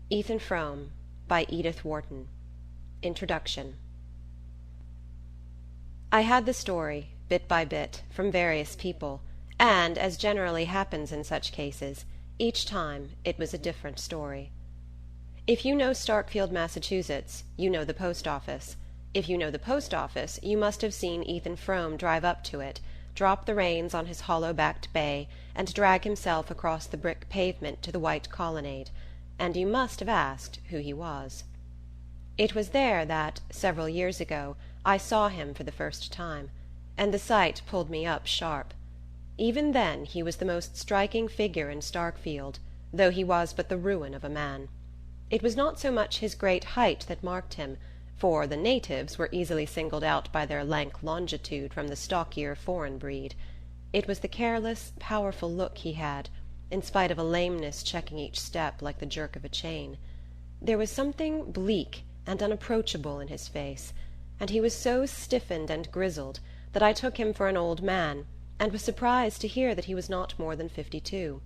Ethan Frome by Edith Wharton. Introduction. I had the story, bit by bit, from various people, and, as generally happens in such cases, each time it was a different story. If you know Starkfield, Massachusetts, you know the post office. If you know the post office, you must have seen Ethan Frome drive up to it, drop the reins on his hollow-backed bay, and drag himself across the brick pavement to the white colonnade, and you must have asked who he was. It was there that, several years ago, I saw him for the first time, and the sight pulled me up sharp. Even then he was the most striking figure in Starkfield, though he was but the ruin of a man. It was not so much his great height that marked him, for the natives were easily singled out by their lank longitude from the stockier foreign breed. It was the careless, powerful look he had, in spite of a lameness checking each step like the jerk of a chain. There was something bleak and unapproachable in his face, and he was so stiffened and grizzled that I took him for an old man, and was surprised to hear that he was not more than 52.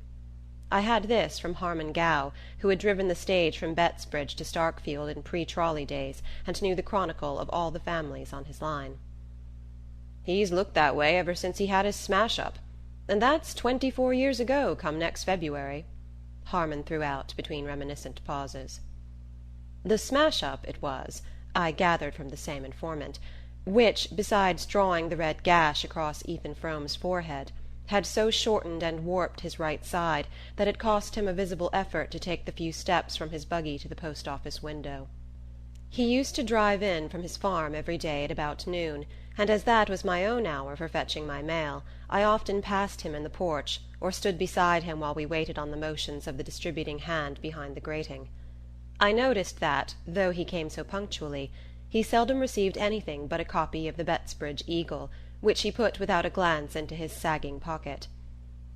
I had this from Harmon Gow, who had driven the stage from Bettsbridge to Starkfield in pre-trolley days, and knew the chronicle of all the families on his line. "He's looked that way ever since he had his smash-up, and that's 24 years ago come next February," Harmon threw out between reminiscent pauses. The smash-up it was, I gathered from the same informant, which, besides drawing the red gash across Ethan Frome's forehead, had so shortened and warped his right side that it cost him a visible effort to take the few steps from his buggy to the post-office window. He used to drive in from his farm every day at about noon, and as that was my own hour for fetching my mail, I often passed him in the porch, or stood beside him while we waited on the motions of the distributing hand behind the grating. I noticed that, though he came so punctually, he seldom received anything but a copy of the Bettsbridge Eagle, which he put without a glance into his sagging pocket.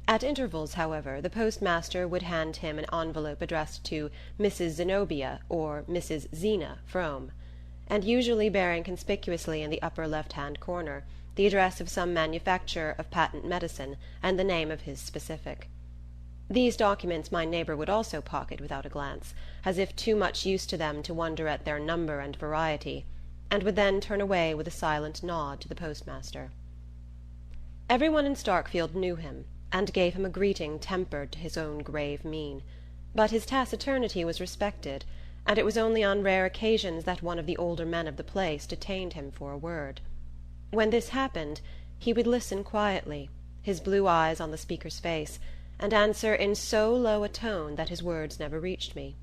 At intervals, however, the postmaster would hand him an envelope addressed to Mrs. Zenobia or Mrs. Zena Frome, and usually bearing conspicuously in the upper left-hand corner the address of some manufacturer of patent medicine and the name of his specific. These documents my neighbour would also pocket without a glance, as if too much used to them to wonder at their number and variety, and would then turn away with a silent nod to the postmaster. Everyone in Starkfield knew him, and gave him a greeting tempered to his own grave mien, but his taciturnity was respected, and it was only on rare occasions that one of the older men of the place detained him for a word. When this happened, he would listen quietly, his blue eyes on the speaker's face, and answer in so low a tone that his words never reached me.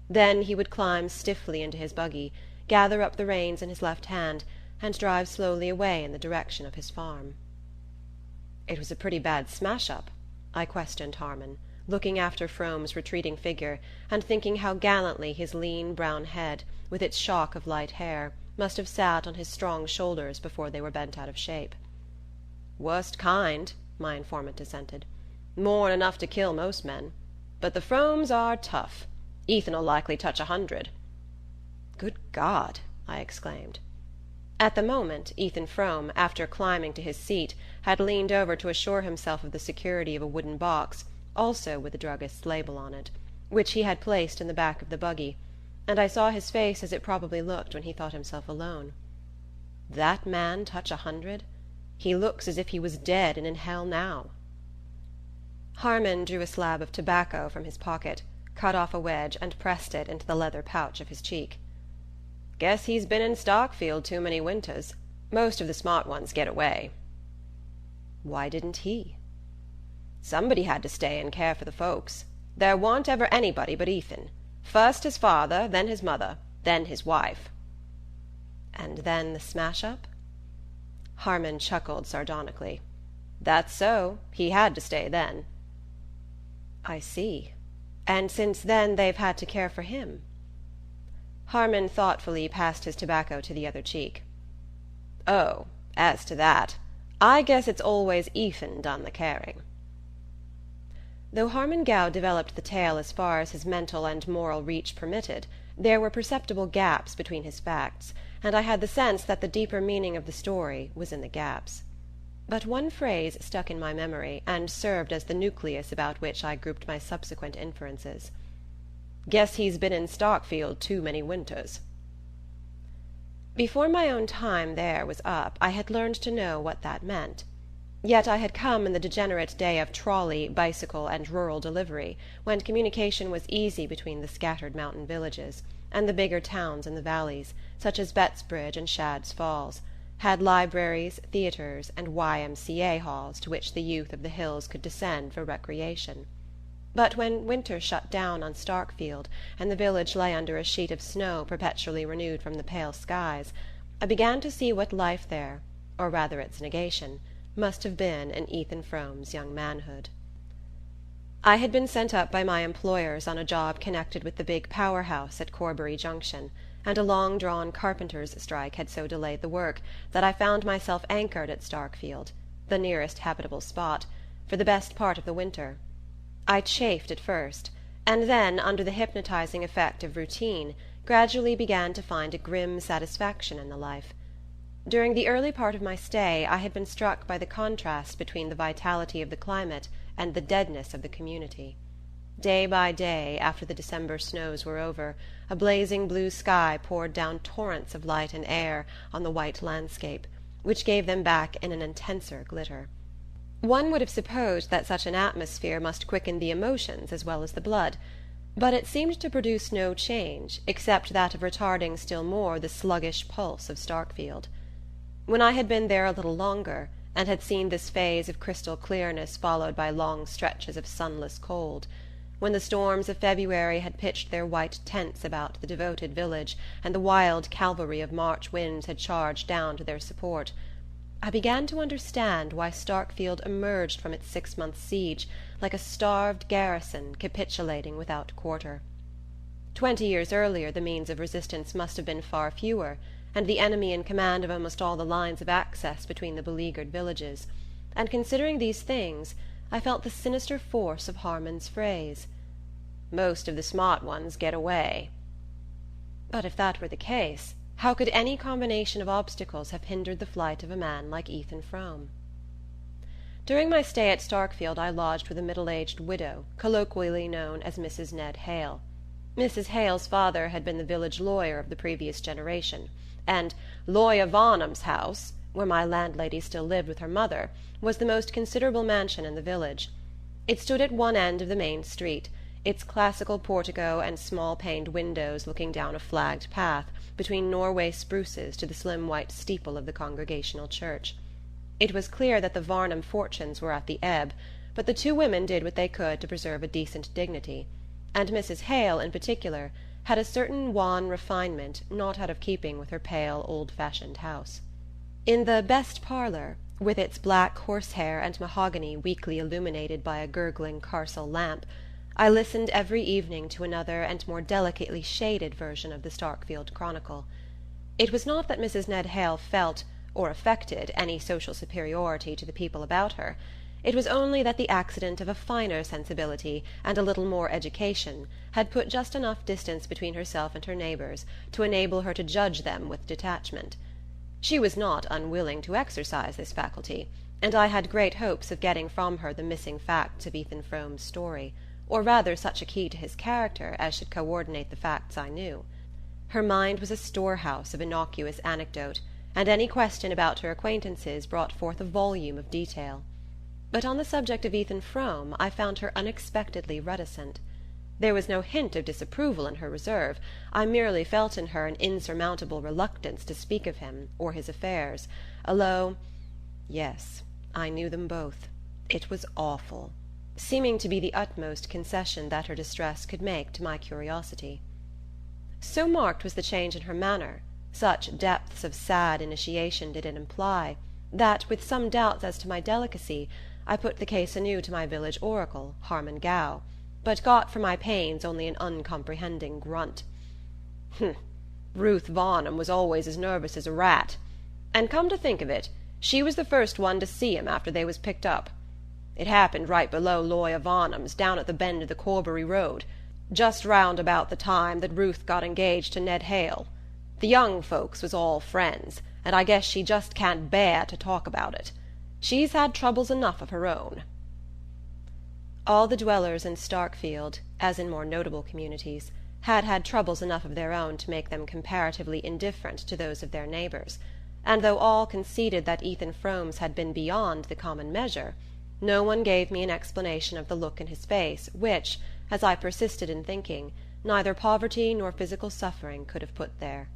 Then he would climb stiffly into his buggy, gather up the reins in his left hand, and drive slowly away in the direction of his farm. "It was a pretty bad smash-up?" I questioned Harmon, looking after Frome's retreating figure, and thinking how gallantly his lean brown head, with its shock of light hair, must have sat on his strong shoulders before they were bent out of shape. "Worst kind," my informant assented. "More'n enough to kill most men. But the Fromes are tough. Ethan'll likely touch 100. "Good God!" I exclaimed. At the moment, Ethan Frome, after climbing to his seat, had leaned over to assure himself of the security of a wooden box, also with the druggist's label on it, which he had placed in the back of the buggy, and I saw his face as it probably looked when he thought himself alone. That man touch 100? He looks as if he was dead and in hell now. Harmon drew a slab of tobacco from his pocket, cut off a wedge, and pressed it into the leather pouch of his cheek. "Guess he's been in Starkfield too many winters. Most of the smart ones get away." "Why didn't he?" "Somebody had to stay and care for the folks. There warn't ever anybody but Ethan. First his father, then his mother, then his wife." "And then the smash-up?" Harmon chuckled sardonically. "That's so. He had to stay then." "I see. And since then they've had to care for him?" Harmon thoughtfully passed his tobacco to the other cheek. "Oh, as to that, I guess it's always Ethan done the caring." Though Harmon Gow developed the tale as far as his mental and moral reach permitted, there were perceptible gaps between his facts, and I had the sense that the deeper meaning of the story was in the gaps. But one phrase stuck in my memory, and served as the nucleus about which I grouped my subsequent inferences. Guess he's been in Starkfield too many winters." Before my own time there was up I had learned to know what that meant. Yet I had come in the degenerate day of trolley, bicycle, and rural delivery, when communication was easy between the scattered mountain villages, and the bigger towns in the valleys, such as Bettsbridge and Shadd's Falls, had libraries, theatres, and Y.M.C.A. halls to which the youth of the hills could descend for recreation. But when winter shut down on Starkfield, and the village lay under a sheet of snow perpetually renewed from the pale skies, I began to see what life there, or rather its negation, must have been in Ethan Frome's young manhood. I had been sent up by my employers on a job connected with the big power house at Corbury Junction, and a long-drawn carpenters' strike had so delayed the work that I found myself anchored at Starkfield, the nearest habitable spot, for the best part of the winter. I chafed at first, and then, under the hypnotizing effect of routine, gradually began to find a grim satisfaction in the life. During the early part of my stay I had been struck by the contrast between the vitality of the climate and the deadness of the community. Day by day, after the December snows were over, a blazing blue sky poured down torrents of light and air on the white landscape, which gave them back in an intenser glitter. One would have supposed that such an atmosphere must quicken the emotions as well as the blood, but it seemed to produce no change except that of retarding still more the sluggish pulse of Starkfield. When I had been there a little longer, and had seen this phase of crystal clearness followed by long stretches of sunless cold, when the storms of February had pitched their white tents about the devoted village, and the wild cavalry of March winds had charged down to their support, I began to understand why Starkfield emerged from its 6-month siege like a starved garrison capitulating without quarter. 20 years earlier the means of resistance must have been far fewer, and the enemy in command of almost all the lines of access between the beleaguered villages, and considering these things I felt the sinister force of Harmon's phrase, "Most of the smart ones get away." But if that were the case, how could any combination of obstacles have hindered the flight of a man like Ethan Frome? During my stay at Starkfield I lodged with a middle-aged widow, colloquially known as Mrs. Ned Hale. Mrs. Hale's father had been the village lawyer of the previous generation, and Lawyer Varnum's house, where my landlady still lived with her mother, was the most considerable mansion in the village. It stood at one end of the main street, its classical portico and small-paned windows looking down a flagged path between Norway spruces to the slim white steeple of the Congregational church. It was clear that the Varnum fortunes were at the ebb, but the two women did what they could to preserve a decent dignity, and Mrs. Hale, in particular, had a certain wan refinement not out of keeping with her pale, old-fashioned house. In the best parlour, with its black horsehair and mahogany weakly illuminated by a gurgling Carcel lamp, I listened every evening to another and more delicately shaded version of the Starkfield Chronicle. It was not that Mrs. Ned Hale felt, or affected, any social superiority to the people about her. It was only that the accident of a finer sensibility and a little more education had put just enough distance between herself and her neighbours to enable her to judge them with detachment. She was not unwilling to exercise this faculty, and I had great hopes of getting from her the missing facts of Ethan Frome's story, or rather such a key to his character as should coordinate the facts I knew. Her mind was a storehouse of innocuous anecdote, and any question about her acquaintances brought forth a volume of detail. But on the subject of Ethan Frome I found her unexpectedly reticent. There was no hint of disapproval in her reserve. I merely felt in her an insurmountable reluctance to speak of him or his affairs, a low "Yes, I knew them both. It was awful," seeming to be the utmost concession that her distress could make to my curiosity. So marked was the change in her manner, such depths of sad initiation did it imply, that, with some doubts as to my delicacy, I put the case anew to my village oracle, Harmon Gow, but got for my pains only an uncomprehending grunt. Ruth Varnum was always as nervous as a rat. And come to think of it, she was the first one to see him after they was picked up. It happened right below Lawyer Varnum's, down at the bend of the Corbury Road, just round about the time that Ruth got engaged to Ned Hale. The young folks was all friends, and I guess she just can't bear to talk about it. She's had troubles enough of her own. All the dwellers in Starkfield, as in more notable communities, had had troubles enough of their own to make them comparatively indifferent to those of their neighbours, and though all conceded that Ethan Frome's had been beyond the common measure, no one gave me an explanation of the look in his face which, as I persisted in thinking, neither poverty nor physical suffering could have put there.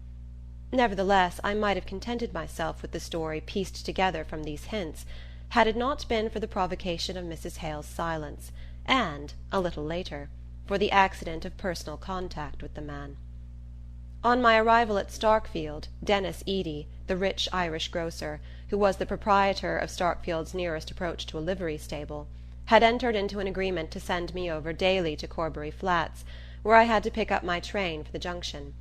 Nevertheless, I might have contented myself with the story pieced together from these hints, had it not been for the provocation of Mrs. Hale's silence, and, a little later, for the accident of personal contact with the man. On my arrival at Starkfield, Denis Eady, the rich Irish grocer, who was the proprietor of Starkfield's nearest approach to a livery stable, had entered into an agreement to send me over daily to Corbury Flats, where I had to pick up my train for the junction.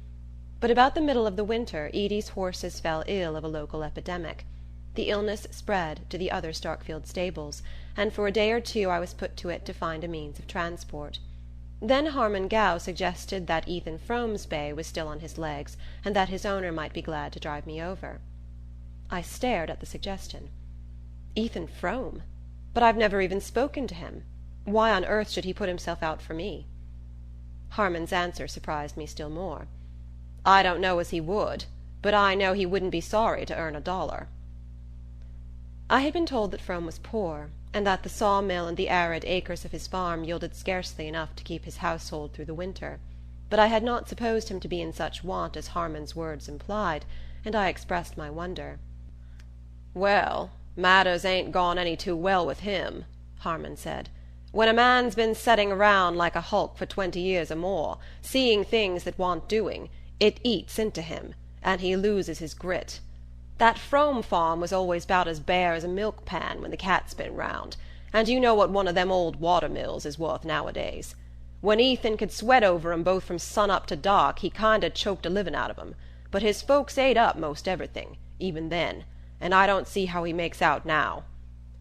But about the middle of the winter Eady's horses fell ill of a local epidemic. The illness spread to the other Starkfield stables, and for a day or two I was put to it to find a means of transport. Then Harmon Gow suggested that Ethan Frome's bay was still on his legs, and that his owner might be glad to drive me over. I stared at the suggestion. Ethan Frome? But I've never even spoken to him. Why on earth should he put himself out for me? Harmon's answer surprised me still more. I don't know as he would, but I know he wouldn't be sorry to earn $1. I had been told that Frome was poor, and that the sawmill and the arid acres of his farm yielded scarcely enough to keep his household through the winter, but I had not supposed him to be in such want as Harmon's words implied, and I expressed my wonder. "Well, matters ain't gone any too well with him," Harmon said. "When a man's been setting around like a hulk for 20 years or more, seeing things that want doing, it eats into him, and he loses his grit. That Frome farm was always 'bout as bare as a milk pan when the cat's been round, and you know what one of them old water mills is worth nowadays. When Ethan could sweat over 'em both from sun up to dark, he kind o' choked a living out of 'em, but his folks ate up most everything, even then, and I don't see how he makes out now.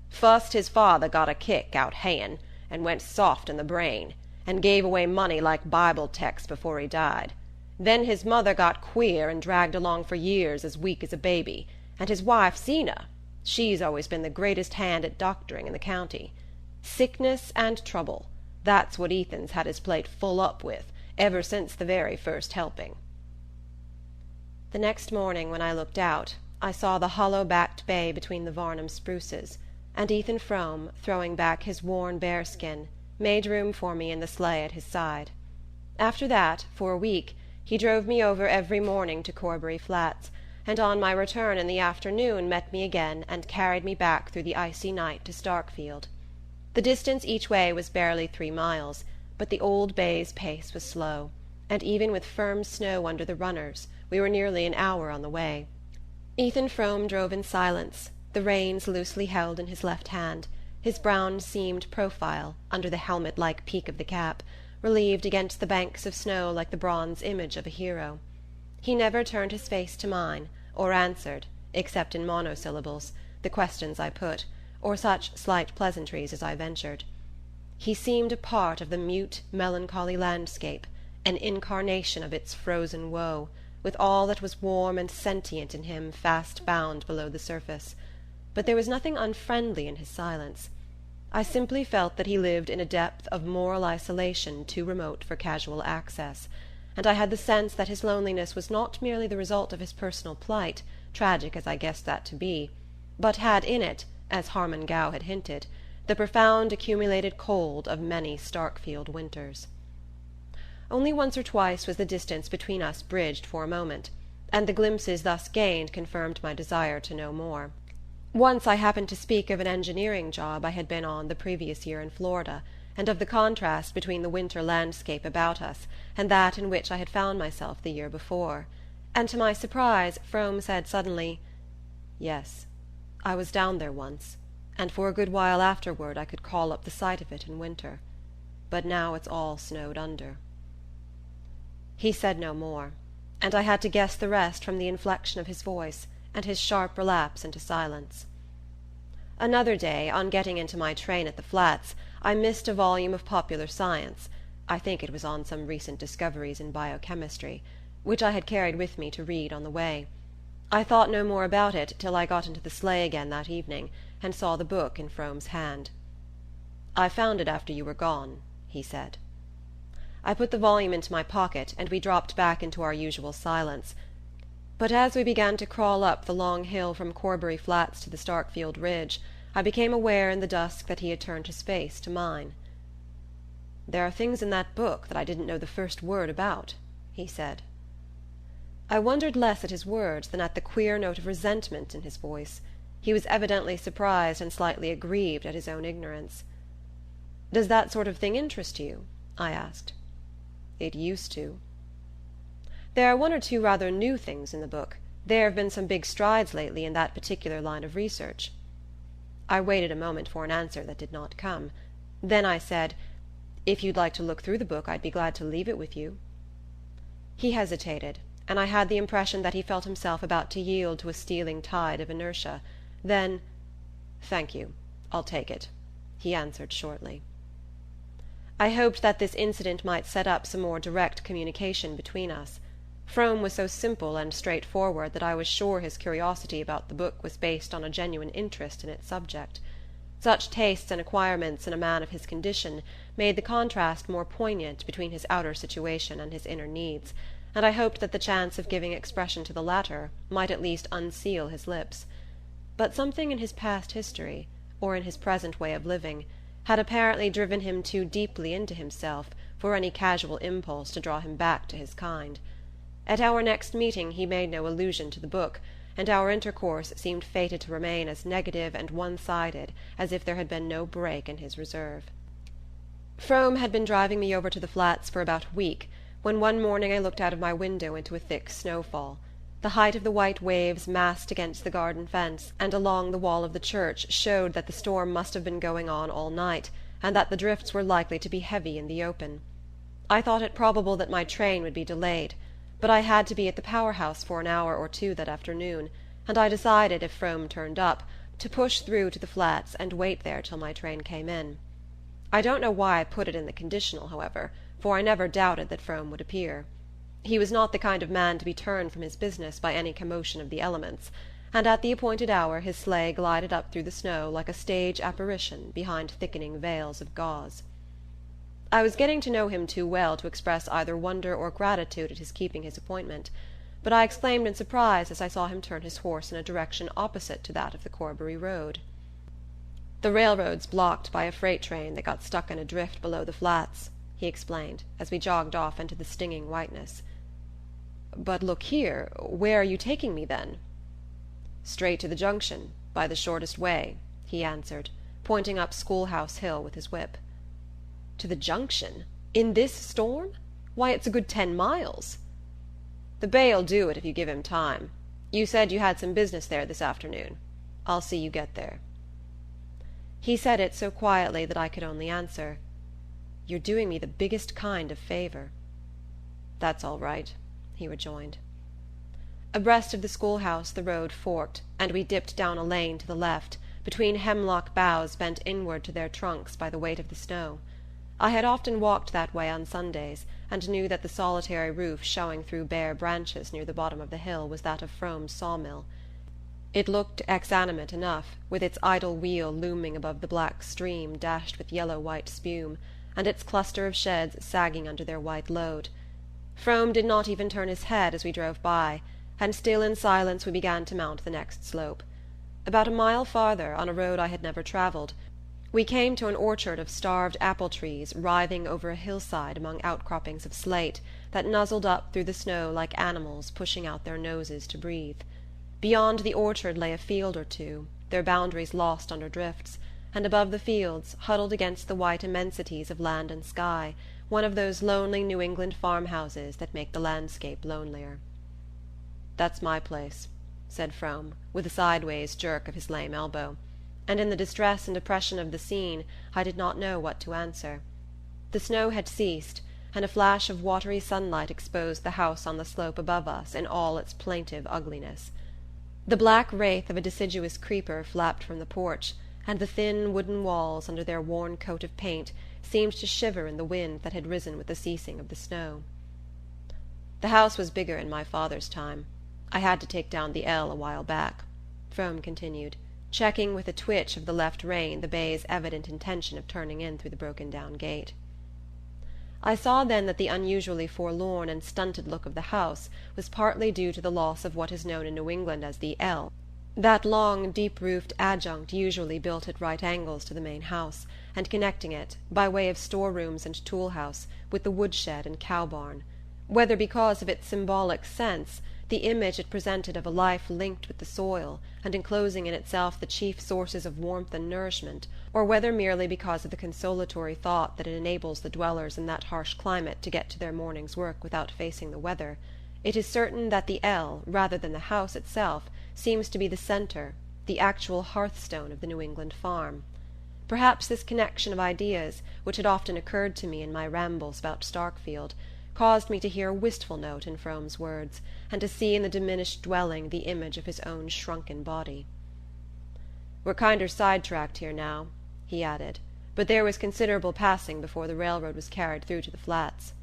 Fust his father got a kick out hayin', and went soft in the brain, and gave away money like Bible texts before he died. Then his mother got queer and dragged along for years as weak as a baby, and his wife Zeena, she's always been the greatest hand at doctoring in the county. Sickness and trouble, that's what Ethan's had his plate full up with, ever since the very first helping." The next morning, when I looked out, I saw the hollow-backed bay between the Varnum spruces, and Ethan Frome, throwing back his worn bearskin, made room for me in the sleigh at his side. After that, for a week, he drove me over every morning to Corbury Flats, and on my return in the afternoon met me again and carried me back through the icy night to Starkfield. The distance each way was barely 3 miles, but the old bay's pace was slow, and even with firm snow under the runners we were nearly an hour on the way. Ethan Frome drove in silence, the reins loosely held in his left hand, his brown seamed profile, under the helmet-like peak of the cap, relieved against the banks of snow like the bronze image of a hero. He never turned his face to mine, or answered, except in monosyllables, the questions I put, or such slight pleasantries as I ventured. He seemed a part of the mute, melancholy landscape, an incarnation of its frozen woe, with all that was warm and sentient in him fast bound below the surface. But there was nothing unfriendly in his silence. I simply felt that he lived in a depth of moral isolation too remote for casual access, and I had the sense that his loneliness was not merely the result of his personal plight, tragic as I guessed that to be, but had in it, as Harmon Gow had hinted, the profound accumulated cold of many Starkfield winters. Only once or twice was the distance between us bridged for a moment, and the glimpses thus gained confirmed my desire to know more. Once I happened to speak of an engineering job I had been on the previous year in Florida, and of the contrast between the winter landscape about us and that in which I had found myself the year before, and to my surprise Frome said suddenly, "Yes, I was down there once, and for a good while afterward I could call up the sight of it in winter, but now it's all snowed under." He said no more, and I had to guess the rest from the inflection of his voice and his sharp relapse into silence. Another day, on getting into my train at the Flats, I missed a volume of popular science, I think it was on some recent discoveries in biochemistry, which I had carried with me to read on the way. I thought no more about it till I got into the sleigh again that evening and saw the book in Frome's hand. "I found it after you were gone," he said. I put the volume into my pocket, and we dropped back into our usual silence. But as we began to crawl up the long hill from Corbury Flats to the Starkfield ridge, I became aware in the dusk that he had turned his face to mine. "There are things in that book that I didn't know the first word about," he said. I wondered less at his words than at the queer note of resentment in his voice. He was evidently surprised and slightly aggrieved at his own ignorance. "Does that sort of thing interest you?" I asked. "It used to." "There are one or two rather new things in the book. There have been some big strides lately in that particular line of research." I waited a moment for an answer that did not come. Then I said, "If you'd like to look through the book, I'd be glad to leave it with you." He hesitated, and I had the impression that he felt himself about to yield to a stealing tide of inertia. Then, "Thank you, I'll take it," he answered shortly. I hoped that this incident might set up some more direct communication between us. Frome was so simple and straightforward that I was sure his curiosity about the book was based on a genuine interest in its subject. Such tastes and acquirements in a man of his condition made the contrast more poignant between his outer situation and his inner needs, and I hoped that the chance of giving expression to the latter might at least unseal his lips. But something in his past history, or in his present way of living, had apparently driven him too deeply into himself for any casual impulse to draw him back to his kind. At our next meeting he made no allusion to the book, and our intercourse seemed fated to remain as negative and one-sided as if there had been no break in his reserve. Frome had been driving me over to the Flats for about a week, when one morning I looked out of my window into a thick snowfall. The height of the white waves massed against the garden fence and along the wall of the church showed that the storm must have been going on all night, and that the drifts were likely to be heavy in the open. I thought it probable that my train would be delayed, but I had to be at the power-house for an hour or two that afternoon, and I decided, if Frome turned up, to push through to the Flats and wait there till my train came in. I don't know why I put it in the conditional, however, for I never doubted that Frome would appear. He was not the kind of man to be turned from his business by any commotion of the elements, and at the appointed hour his sleigh glided up through the snow like a stage apparition behind thickening veils of gauze. I was getting to know him too well to express either wonder or gratitude at his keeping his appointment, but I exclaimed in surprise as I saw him turn his horse in a direction opposite to that of the Corbury road. "The railroad's blocked by a freight train that got stuck in a drift below the Flats," he explained, as we jogged off into the stinging whiteness. "But look here, where are you taking me, then?" "Straight to the junction, by the shortest way," he answered, pointing up Schoolhouse Hill with his whip. "To the junction? In this storm? Why, it's a good 10 miles." "The bay'll do it if you give him time. You said you had some business there this afternoon. I'll see you get there." He said it so quietly that I could only answer, "You're doing me the biggest kind of favor." "That's all right," he rejoined. Abreast of the schoolhouse the road forked, and we dipped down a lane to the left, between hemlock boughs bent inward to their trunks by the weight of the snow. I had often walked that way on Sundays, and knew that the solitary roof showing through bare branches near the bottom of the hill was that of Frome's sawmill. It looked exanimate enough, with its idle wheel looming above the black stream dashed with yellow-white spume, and its cluster of sheds sagging under their white load. Frome did not even turn his head as we drove by, and still in silence we began to mount the next slope. About a mile farther, on a road I had never travelled, we came to an orchard of starved apple-trees writhing over a hillside among outcroppings of slate that nuzzled up through the snow like animals pushing out their noses to breathe. Beyond the orchard lay a field or two, their boundaries lost under drifts, and above the fields, huddled against the white immensities of land and sky, one of those lonely New England farmhouses that make the landscape lonelier. "That's my place," said Frome, with a sideways jerk of his lame elbow, and in the distress and oppression of the scene I did not know what to answer. The snow had ceased, and a flash of watery sunlight exposed the house on the slope above us in all its plaintive ugliness. The black wraith of a deciduous creeper flapped from the porch, and the thin wooden walls, under their worn coat of paint, seemed to shiver in the wind that had risen with the ceasing of the snow. "The house was bigger in my father's time. I had to take down the L a while back," Frome continued. checking with a twitch of the left rein the bay's evident intention of turning in through the broken-down gate. I saw then that the unusually forlorn and stunted look of the house was partly due to the loss of what is known in New England as the ell, that long, deep-roofed adjunct usually built at right angles to the main house, and connecting it, by way of storerooms and tool-house, with the woodshed and cow-barn; whether because of its symbolic sense, the image it presented of a life linked with the soil, and enclosing in itself the chief sources of warmth and nourishment, or whether merely because of the consolatory thought that it enables the dwellers in that harsh climate to get to their morning's work without facing the weather, it is certain that the ell, rather than the house itself, seems to be the centre, the actual hearthstone of the New England farm. Perhaps this connection of ideas, which had often occurred to me in my rambles about Starkfield, caused me to hear a wistful note in Frome's words, and to see in the diminished dwelling the image of his own shrunken body. "We're kinder sidetracked here now," he added, "but there was considerable passing before the railroad was carried through to the Flats."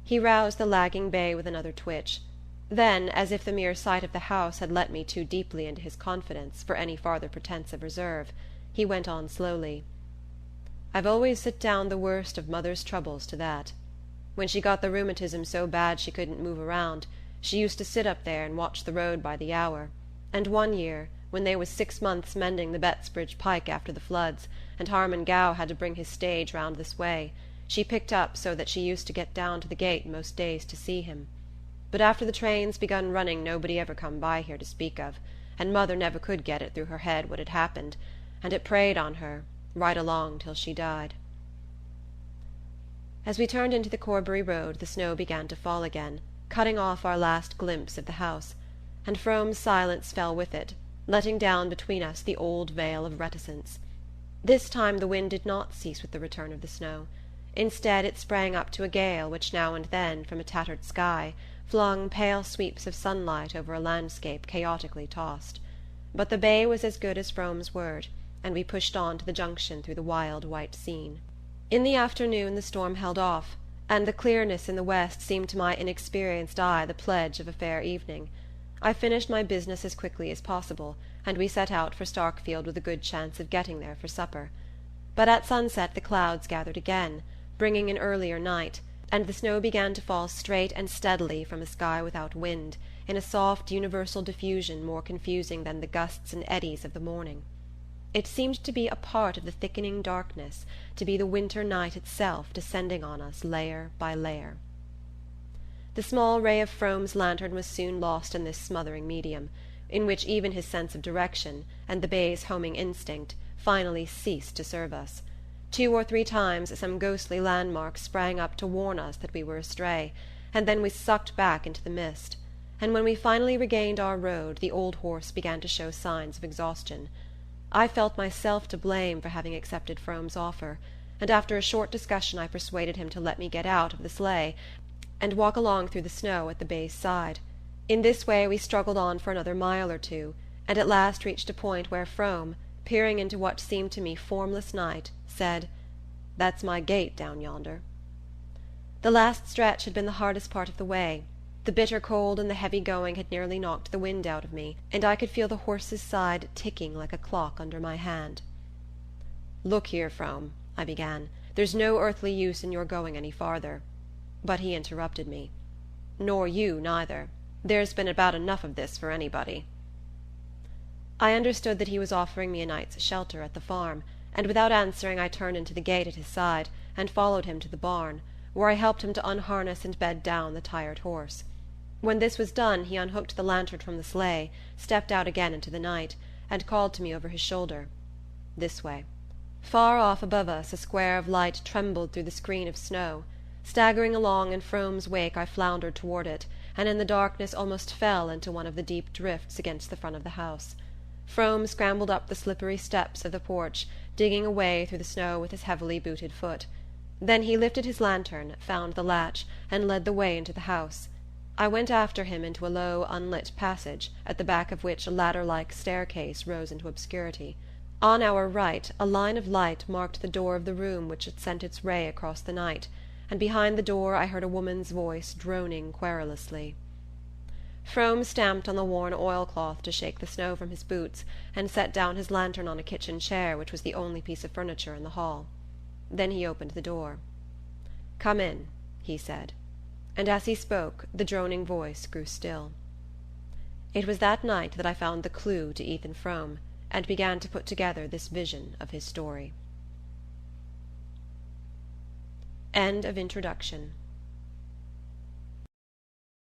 He roused the lagging bay with another twitch. Then, as if the mere sight of the house had let me too deeply into his confidence for any farther pretence of reserve, he went on slowly. "I've always set down the worst of mother's troubles to that. When she got the rheumatism so bad she couldn't move around, she used to sit up there and watch the road by the hour, and one year, when they was 6 months mending the Bettsbridge pike after the floods, and Harmon Gow had to bring his stage round this way, she picked up so that she used to get down to the gate most days to see him. But after the trains begun running nobody ever come by here to speak of, and mother never could get it through her head what had happened, and it preyed on her, right along till she died." As we turned into the Corbury road the snow began to fall again, cutting off our last glimpse of the house, and Frome's silence fell with it, letting down between us the old veil of reticence. This time the wind did not cease with the return of the snow. Instead it sprang up to a gale which now and then, from a tattered sky, flung pale sweeps of sunlight over a landscape chaotically tossed. But the bay was as good as Frome's word, and we pushed on to the junction through the wild white scene. In the afternoon the storm held off, and the clearness in the west seemed to my inexperienced eye the pledge of a fair evening. I finished my business as quickly as possible, and we set out for Starkfield with a good chance of getting there for supper. But at sunset the clouds gathered again, bringing an earlier night, and the snow began to fall straight and steadily from a sky without wind, in a soft universal diffusion more confusing than the gusts and eddies of the morning. It seemed to be a part of the thickening darkness, to be the winter night itself descending on us layer by layer. The small ray of Frome's lantern was soon lost in this smothering medium, in which even his sense of direction, and the bay's homing instinct, finally ceased to serve us. 2 or 3 times some ghostly landmark sprang up to warn us that we were astray, and then we sucked back into the mist, and when we finally regained our road the old horse began to show signs of exhaustion. I felt myself to blame for having accepted Frome's offer, and after a short discussion I persuaded him to let me get out of the sleigh and walk along through the snow at the bay's side. In this way we struggled on for another mile or two, and at last reached a point where Frome, peering into what seemed to me formless night, said, "That's my gate down yonder." The last stretch had been the hardest part of the way. The bitter cold and the heavy going had nearly knocked the wind out of me, and I could feel the horse's side ticking like a clock under my hand. "Look here, Frome," I began, "there's no earthly use in your going any farther." But he interrupted me. "Nor you, neither. There's been about enough of this for anybody." I understood that he was offering me a night's shelter at the farm, and without answering I turned into the gate at his side, and followed him to the barn, where I helped him to unharness and bed down the tired horse. When this was done he unhooked the lantern from the sleigh, stepped out again into the night, and called to me over his shoulder, "This way." Far off above us a square of light trembled through the screen of snow. Staggering along in Frome's wake I floundered toward it, and in the darkness almost fell into one of the deep drifts against the front of the house. Frome scrambled up the slippery steps of the porch, digging a way through the snow with his heavily booted foot. Then he lifted his lantern, found the latch, and led the way into the house. I went after him into a low, unlit passage, at the back of which a ladder-like staircase rose into obscurity. On our right a line of light marked the door of the room which had sent its ray across the night, and behind the door I heard a woman's voice droning querulously. Frome stamped on the worn oilcloth to shake the snow from his boots, and set down his lantern on a kitchen chair which was the only piece of furniture in the hall. Then he opened the door. "Come in," he said, and as he spoke the droning voice grew still. It was that night that I found the clue to Ethan Frome, and began to put together this vision of his story. End of introduction.